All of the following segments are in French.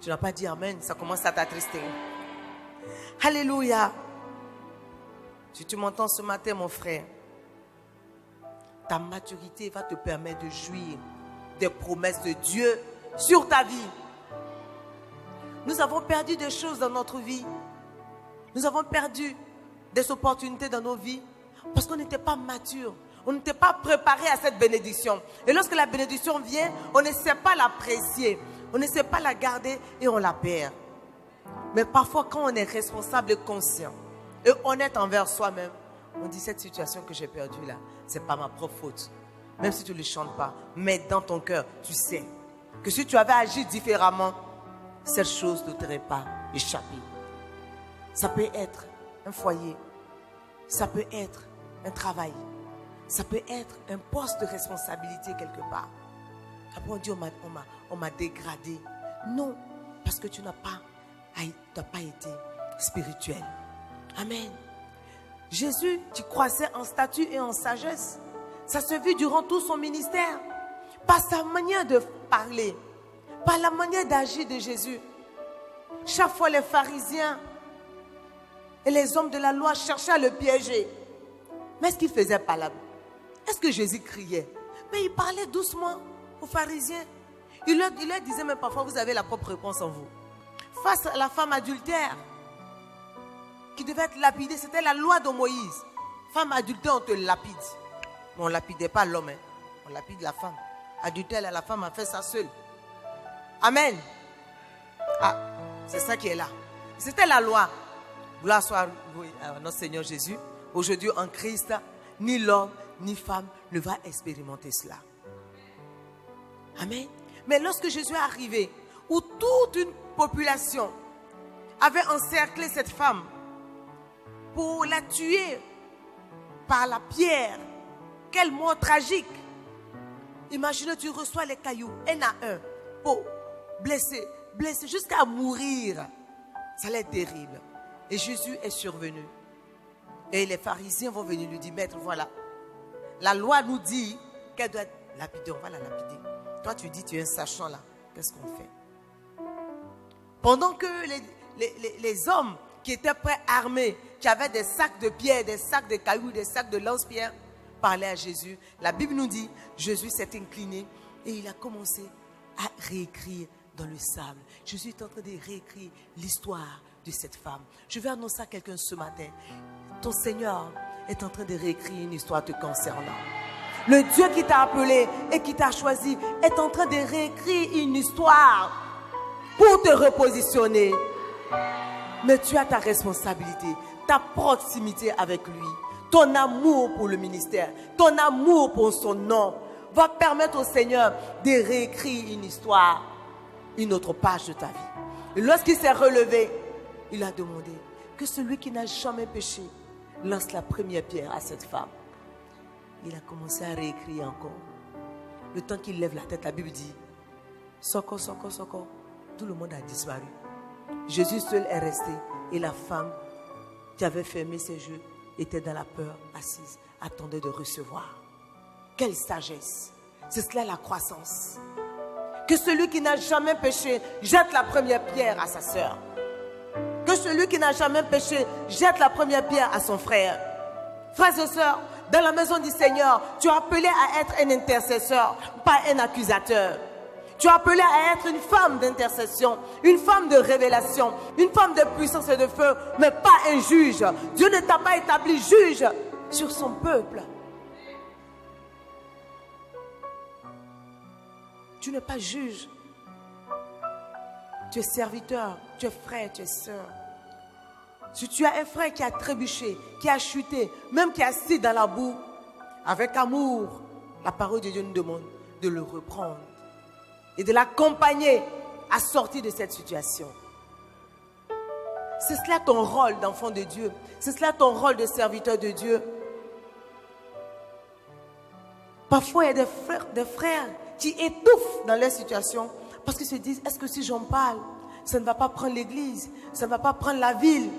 Tu n'as pas dit amen, ça commence à t'attrister. Alléluia. Si tu m'entends ce matin, mon frère, ta maturité va te permettre de jouir des promesses de Dieu sur ta vie. Nous avons perdu des choses dans notre vie. Nous avons perdu des opportunités dans nos vies parce qu'on n'était pas mature. On n'était pas préparé à cette bénédiction. Et lorsque la bénédiction vient, on ne sait pas l'apprécier. On ne sait pas la garder et on la perd. Mais parfois, quand on est responsable et conscient et honnête envers soi-même, on dit cette situation que j'ai perdue là, ce n'est pas ma propre faute. Même si tu ne le chantes pas, mais dans ton cœur, tu sais que si tu avais agi différemment, cette chose ne t'aurait pas échappé. Ça peut être un foyer, ça peut être un travail, ça peut être un poste de responsabilité quelque part. Après on dit on m'a dégradé. Non, parce que tu n'as pas été spirituel. Amen. Jésus qui croissait en statut et en sagesse, ça se vit durant tout son ministère, par sa manière de parler, par la manière d'agir de Jésus. Chaque fois les pharisiens et les hommes de la loi cherchaient à le piéger. Mais est-ce qu'il faisait pas là? Est-ce que Jésus criait? Mais il parlait doucement aux pharisiens. Il leur disait même parfois, vous avez la propre réponse en vous. Face à la femme adultère qui devait être lapidée, c'était la loi de Moïse. Femme adultère, on te lapide. Mais on ne lapidait pas l'homme, hein. On lapide la femme. Adultère, la femme a fait ça seule. Amen. Ah, c'est ça qui est là. C'était la loi. Gloire soit à notre Seigneur Jésus. Aujourd'hui en Christ, ni l'homme ni femme ne va expérimenter cela. Amen. Mais lorsque Jésus est arrivé, où toute une population avait encerclé cette femme pour la tuer par la pierre, quelle mort tragique. Imaginez, tu reçois les cailloux, un à un, pour blessé jusqu'à mourir. Ça allait être terrible. Et Jésus est survenu. Et les pharisiens vont venir lui dire, maître, voilà, la loi nous dit qu'elle doit être lapidée, on va la lapider. Toi, tu dis, tu es un sachant là. Qu'est-ce qu'on fait? Pendant que les hommes qui étaient prêts, armés, qui avaient des sacs de pierre, des sacs de cailloux, des sacs de lance-pierre, parlaient à Jésus. La Bible nous dit, Jésus s'est incliné et il a commencé à réécrire dans le sable. Jésus est en train de réécrire l'histoire de cette femme. Je vais annoncer à quelqu'un ce matin, ton Seigneur est en train de réécrire une histoire te concernant. Le Dieu qui t'a appelé et qui t'a choisi est en train de réécrire une histoire pour te repositionner. Mais tu as ta responsabilité, ta proximité avec lui, ton amour pour le ministère, ton amour pour son nom va permettre au Seigneur de réécrire une histoire, une autre page de ta vie. Et lorsqu'il s'est relevé, il a demandé que celui qui n'a jamais péché lance la première pierre à cette femme. Il a commencé à réécrire encore. Le temps qu'il lève la tête, la Bible dit, Soko, Soko, Soko. Tout le monde a disparu. Jésus seul est resté et la femme qui avait fermé ses yeux était dans la peur, assise, attendait de recevoir. Quelle sagesse! C'est cela la croissance. Que celui qui n'a jamais péché jette la première pierre à sa sœur. Que celui qui n'a jamais péché jette la première pierre à son frère. Frères et sœurs, dans la maison du Seigneur, tu es appelé à être un intercesseur, pas un accusateur. Tu es appelé à être une femme d'intercession, une femme de révélation, une femme de puissance et de feu, mais pas un juge. Dieu ne t'a pas établi juge sur son peuple. Tu n'es pas juge. Tu es serviteur, tu es frère, tu es sœur. Si tu as un frère qui a trébuché, qui a chuté, même qui est assis dans la boue, avec amour, la parole de Dieu nous demande de le reprendre et de l'accompagner à sortir de cette situation. C'est cela ton rôle d'enfant de Dieu. C'est cela ton rôle de serviteur de Dieu. Parfois, il y a des frères qui étouffent dans leur situation parce qu'ils se disent, est-ce que si j'en parle, ça ne va pas prendre l'église, ça ne va pas prendre la ville.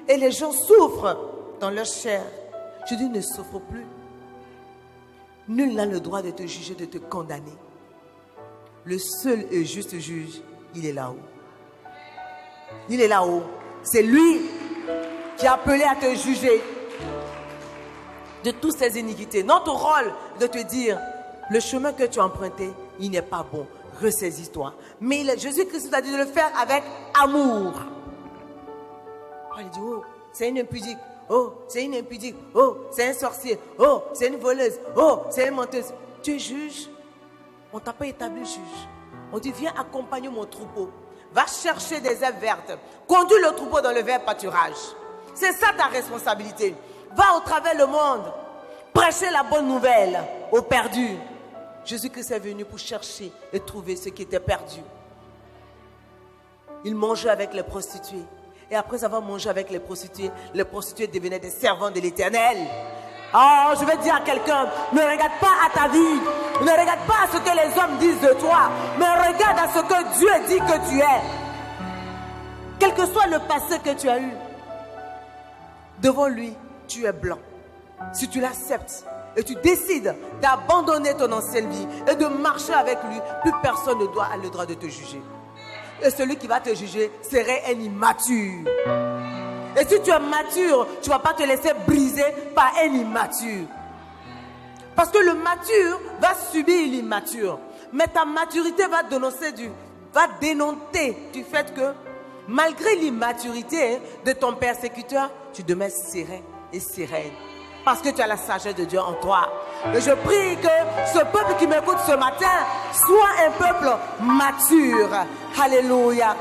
Et les gens souffrent dans leur chair. Je dis, ne souffre plus. Nul n'a le droit de te juger, de te condamner. Le seul et juste juge, il est là-haut. Il est là-haut. C'est lui qui a appelé à te juger de toutes ces iniquités. Notre rôle de te dire, le chemin que tu as emprunté, il n'est pas bon. Ressaisis-toi. Mais Jésus-Christ a dit de le faire avec amour. Il dit, oh, c'est une impudique. Oh, c'est une impudique. Oh, c'est un sorcier. Oh, c'est une voleuse. Oh, c'est une menteuse. Tu es juge. On ne t'a pas établi juge. On dit, viens accompagner mon troupeau. Va chercher des herbes vertes. Conduis le troupeau dans le vert pâturage. C'est ça ta responsabilité. Va au travers le monde. Prêcher la bonne nouvelle aux perdus. Jésus-Christ est venu pour chercher et trouver ceux qui étaient perdus. Il mangeait avec les prostituées. Et après avoir mangé avec les prostituées devenaient des servants de l'Éternel. Oh, je vais dire à quelqu'un, ne regarde pas à ta vie. Ne regarde pas à ce que les hommes disent de toi. Mais regarde à ce que Dieu dit que tu es. Quel que soit le passé que tu as eu, devant lui, tu es blanc. Si tu l'acceptes et tu décides d'abandonner ton ancienne vie et de marcher avec lui, plus personne ne doit avoir le droit de te juger. Et celui qui va te juger serait un immature. Et si tu es mature, tu ne vas pas te laisser briser par un immature. Parce que le mature va subir l'immature. Mais ta maturité va dénoncer du fait que malgré l'immaturité de ton persécuteur, tu demeures serein et sereine. Parce que tu as la sagesse de Dieu en toi. Et je prie que ce peuple qui m'écoute ce matin soit un peuple mature. Alléluia.